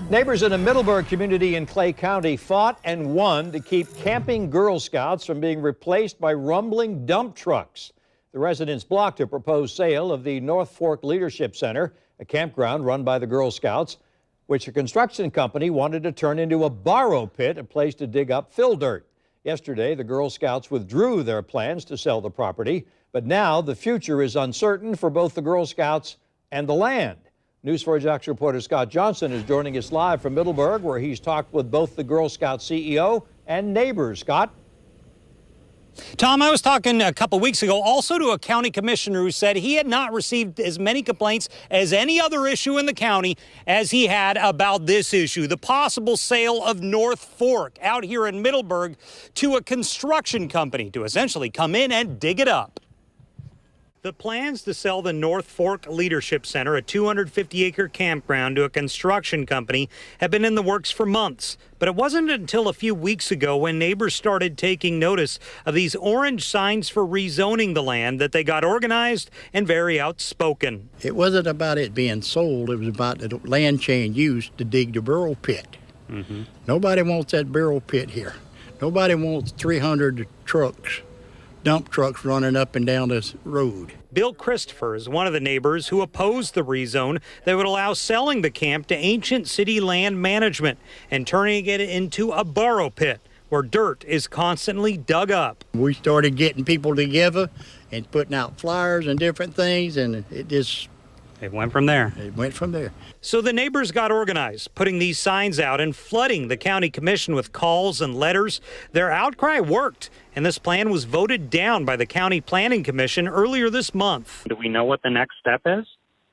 Neighbors in a Middleburg community in Clay County fought and won to keep camping Girl Scouts from being replaced by rumbling dump trucks. The residents blocked a proposed sale of the North Fork Leadership Center, a campground run by the Girl Scouts, which a construction company wanted to turn into a borrow pit, a place to dig up fill dirt. Yesterday, the Girl Scouts withdrew their plans to sell the property, but now the future is uncertain for both the Girl Scouts and the land. News 4 Jax reporter Scott Johnson is joining us live from Middleburg, where he's talked with both the Girl Scout CEO and neighbors. Scott? Tom, I was talking a couple weeks ago also to a county commissioner who said he had not received as many complaints as any other issue in the county as he had about this issue, the possible sale of North Fork out here in Middleburg to a construction company to essentially come in and dig it up. The plans to sell the North Fork Leadership Center, a 250-acre campground, to a construction company have been in the works for months. But it wasn't until a few weeks ago when neighbors started taking notice of these orange signs for rezoning the land that they got organized and very outspoken. It wasn't about it being sold. It was about the land change used to dig the barrel pit. Nobody wants that barrel pit here. Nobody wants 300 trucks. Dump trucks running up and down this road. Bill Christopher is one of the neighbors who opposed the rezone that would allow selling the camp to Ancient City Land Management and turning it into a borrow pit where dirt is constantly dug up. We started getting people together and putting out flyers and different things, and It went from there. It went from there. So the neighbors got organized, putting these signs out and flooding the county commission with calls and letters. Their outcry worked, and this plan was voted down by the county planning commission earlier this month. Do we know what the next step is?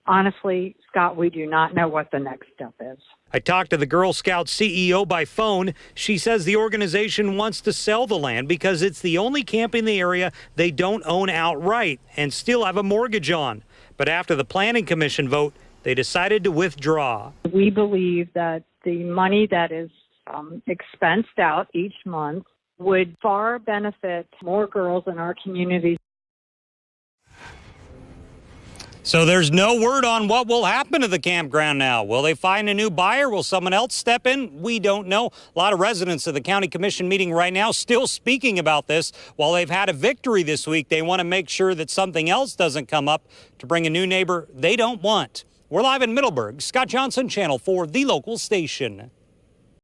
Honestly, Scott, we do not know what the next step is. I talked to the Girl Scout CEO by phone. She says the organization wants to sell the land because it's the only camp in the area they don't own outright and still have a mortgage on. But after the Planning Commission vote, they decided to withdraw. We believe that the money that is expensed out each month would far benefit more girls in our community. So there's no word on what will happen to the campground now. Will they find a new buyer? Will someone else step in? We don't know. A lot of residents of the county commission meeting right now still speaking about this. While they've had a victory this week, they want to make sure that something else doesn't come up to bring a new neighbor they don't want. We're live in Middleburg. Scott Johnson, Channel 4, the local station.